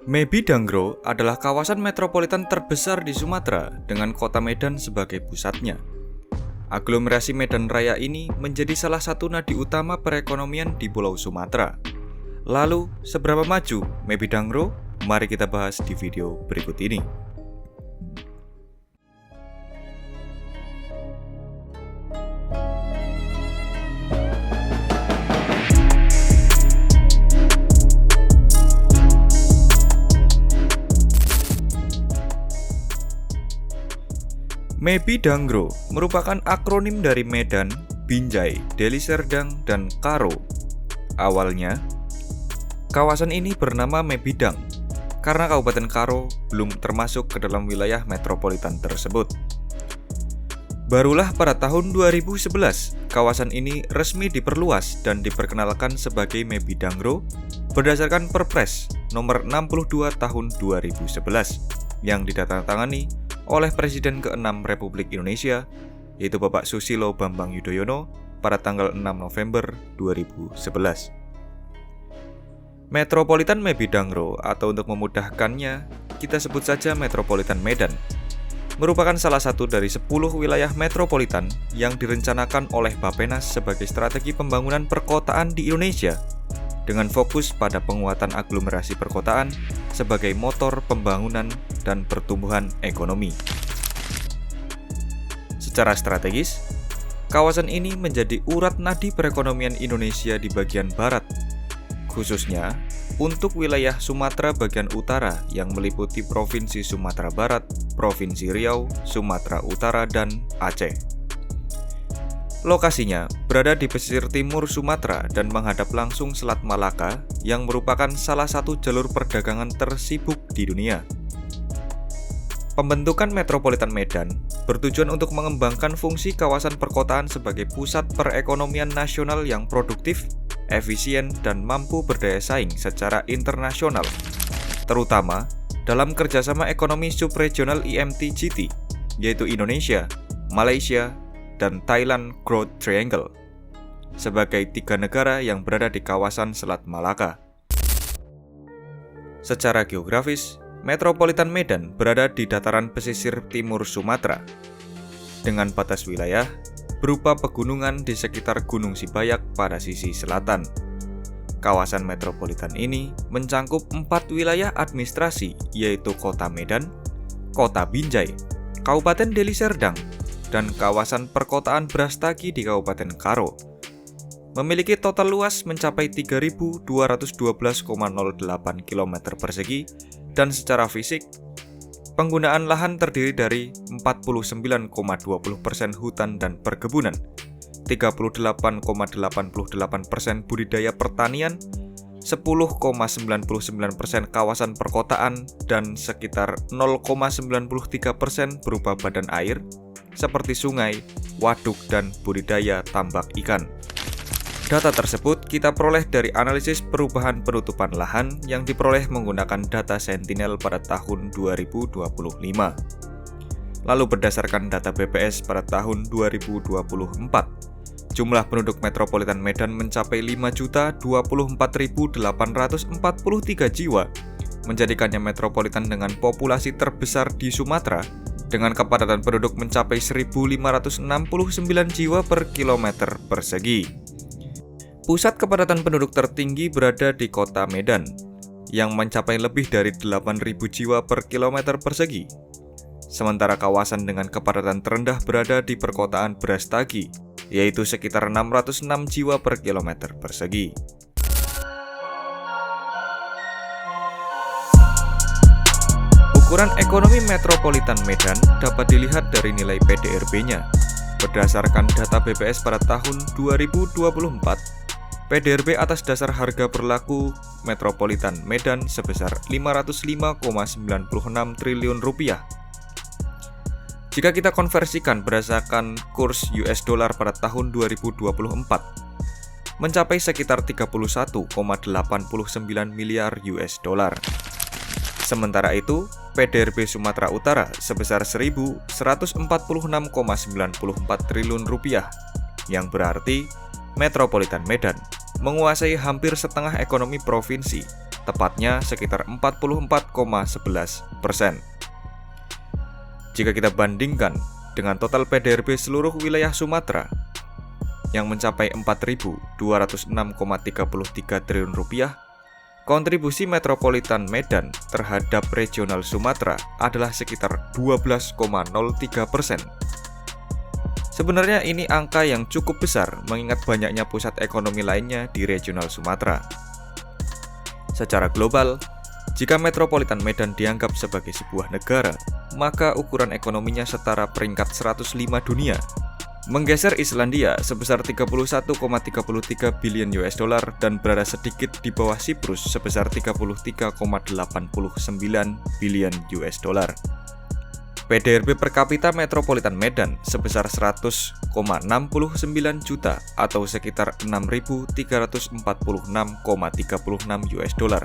Mebi-Dangro adalah kawasan metropolitan terbesar di Sumatera dengan kota Medan sebagai pusatnya. Aglomerasi Medan Raya ini menjadi salah satu nadi utama perekonomian di Pulau Sumatera. Lalu, seberapa maju Mebi-Dangro? Mari kita bahas di video berikut ini. Mebi-Dangro merupakan akronim dari Medan, Binjai, Deli Serdang, dan Karo. Awalnya, kawasan ini bernama Mebidang karena Kabupaten Karo belum termasuk ke dalam wilayah metropolitan tersebut. Barulah pada tahun 2011, kawasan ini resmi diperluas dan diperkenalkan sebagai Mebi-Dangro berdasarkan Perpres nomor 62 tahun 2011 yang ditandatangani oleh Presiden ke-6 Republik Indonesia, yaitu Bapak Susilo Bambang Yudhoyono pada tanggal 6 November 2011. Metropolitan Mebi-Dangro, atau untuk memudahkannya, kita sebut saja Metropolitan Medan, merupakan salah satu dari 10 wilayah metropolitan yang direncanakan oleh Bappenas sebagai strategi pembangunan perkotaan di Indonesia, dengan fokus pada penguatan aglomerasi perkotaan sebagai motor pembangunan dan pertumbuhan ekonomi. Secara strategis, kawasan ini menjadi urat nadi perekonomian Indonesia di bagian barat, khususnya untuk wilayah Sumatera bagian utara yang meliputi Provinsi Sumatera Barat, Provinsi Riau, Sumatera Utara, dan Aceh. Lokasinya berada di pesisir timur Sumatera dan menghadap langsung Selat Malaka yang merupakan salah satu jalur perdagangan tersibuk di dunia. Pembentukan Metropolitan Medan bertujuan untuk mengembangkan fungsi kawasan perkotaan sebagai pusat perekonomian nasional yang produktif, efisien, dan mampu berdaya saing secara internasional, terutama dalam kerjasama ekonomi subregional IMT-GT, yaitu Indonesia, Malaysia, dan Thailand Growth Triangle, sebagai 3 negara yang berada di kawasan Selat Malaka. Secara geografis, Metropolitan Medan berada di dataran pesisir timur Sumatera, dengan batas wilayah berupa pegunungan di sekitar Gunung Sibayak pada sisi selatan. Kawasan metropolitan ini mencangkup 4 wilayah administrasi, yaitu Kota Medan, Kota Binjai, Kabupaten Deli Serdang, dan kawasan perkotaan Brastagi di Kabupaten Karo. Memiliki total luas mencapai 3.212,08 km persegi, dan secara fisik, penggunaan lahan terdiri dari 49,20% hutan dan perkebunan, 38,88% budidaya pertanian, 10,99% kawasan perkotaan, dan sekitar 0,93% berupa badan air, seperti sungai, waduk, dan budidaya tambak ikan. Data tersebut kita peroleh dari analisis perubahan penutupan lahan yang diperoleh menggunakan data Sentinel pada tahun 2025. Lalu berdasarkan data BPS pada tahun 2024, jumlah penduduk Metropolitan Medan mencapai 5.024.843 jiwa, menjadikannya metropolitan dengan populasi terbesar di Sumatera, dengan kepadatan penduduk mencapai 1.569 jiwa per kilometer persegi. Pusat kepadatan penduduk tertinggi berada di Kota Medan, yang mencapai lebih dari 8.000 jiwa per kilometer persegi. Sementara kawasan dengan kepadatan terendah berada di perkotaan Brastagi, yaitu sekitar 606 jiwa per kilometer persegi. Ukuran ekonomi Metropolitan Medan dapat dilihat dari nilai PDRB-nya. Berdasarkan data BPS pada tahun 2024, PDRB atas dasar harga berlaku Metropolitan Medan sebesar 505,96 triliun rupiah. Jika kita konversikan berdasarkan kurs US dollar pada tahun 2024, mencapai sekitar 31,89 miliar US dollar. Sementara itu, PDRB Sumatera Utara sebesar 1.146,94 triliun rupiah, yang berarti Metropolitan Medan menguasai hampir setengah ekonomi provinsi tepatnya sekitar 44,11%. Jika kita bandingkan dengan total PDRB seluruh wilayah Sumatera yang mencapai 4.206,33 triliun rupiah, kontribusi Metropolitan Medan terhadap regional Sumatera adalah sekitar 12,03%. Sebenarnya ini angka yang cukup besar mengingat banyaknya pusat ekonomi lainnya di regional Sumatera. Secara global, jika Metropolitan Medan dianggap sebagai sebuah negara, maka ukuran ekonominya setara peringkat 105 dunia, menggeser Islandia sebesar 31,33 billion US dollar dan berada sedikit di bawah Siprus sebesar 33,89 billion US dollar. PDRB per kapita Metropolitan Medan sebesar 100,69 juta atau sekitar 6.346,36 US dollar.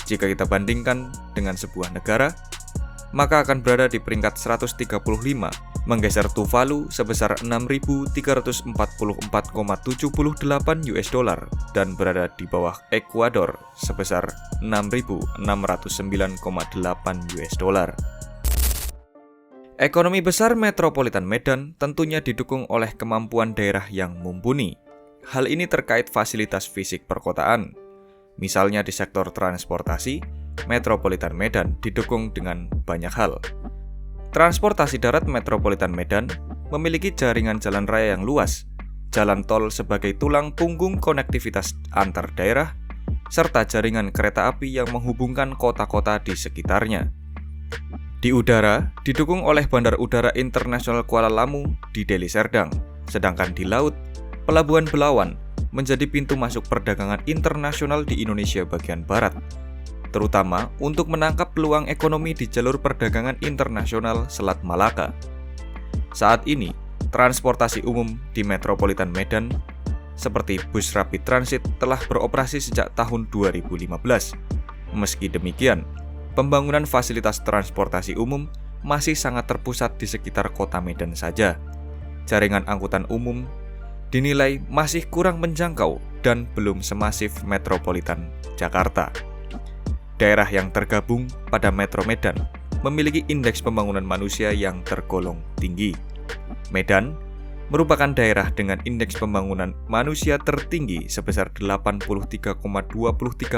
Jika kita bandingkan dengan sebuah negara, maka akan berada di peringkat 135, menggeser Tuvalu sebesar 6.344,78 US dollar dan berada di bawah Ekuador sebesar 6.609,8 US dollar. Ekonomi besar Metropolitan Medan tentunya didukung oleh kemampuan daerah yang mumpuni. Hal ini terkait fasilitas fisik perkotaan. Misalnya di sektor transportasi, Metropolitan Medan didukung dengan banyak hal. Transportasi darat Metropolitan Medan memiliki jaringan jalan raya yang luas, jalan tol sebagai tulang punggung konektivitas antar daerah, serta jaringan kereta api yang menghubungkan kota-kota di sekitarnya. Di udara, didukung oleh Bandar Udara Internasional Kuala Lamu di Deli Serdang, sedangkan di laut, Pelabuhan Belawan menjadi pintu masuk perdagangan internasional di Indonesia bagian barat, terutama untuk menangkap peluang ekonomi di jalur perdagangan internasional Selat Malaka. Saat ini, transportasi umum di Metropolitan Medan seperti bus rapid transit telah beroperasi sejak tahun 2015. Meski demikian, pembangunan fasilitas transportasi umum masih sangat terpusat di sekitar kota Medan saja. Jaringan angkutan umum dinilai masih kurang menjangkau dan belum semasif Metropolitan Jakarta. Daerah yang tergabung pada Metro Medan memiliki indeks pembangunan manusia yang tergolong tinggi. Medan merupakan daerah dengan indeks pembangunan manusia tertinggi sebesar 83,23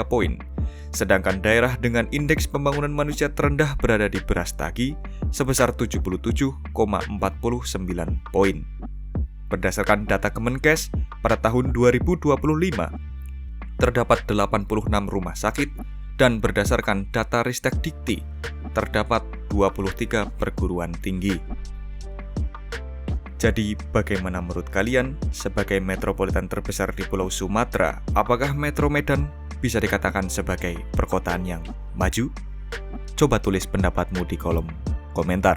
poin, sedangkan daerah dengan indeks pembangunan manusia terendah berada di Brastagi sebesar 77,49 poin. Berdasarkan data Kemenkes, pada tahun 2025, terdapat 86 rumah sakit dan berdasarkan data Ristek Dikti, terdapat 23 perguruan tinggi. Jadi, bagaimana menurut kalian sebagai metropolitan terbesar di Pulau Sumatera, apakah Metro Medan bisa dikatakan sebagai perkotaan yang maju? Coba tulis pendapatmu di kolom komentar.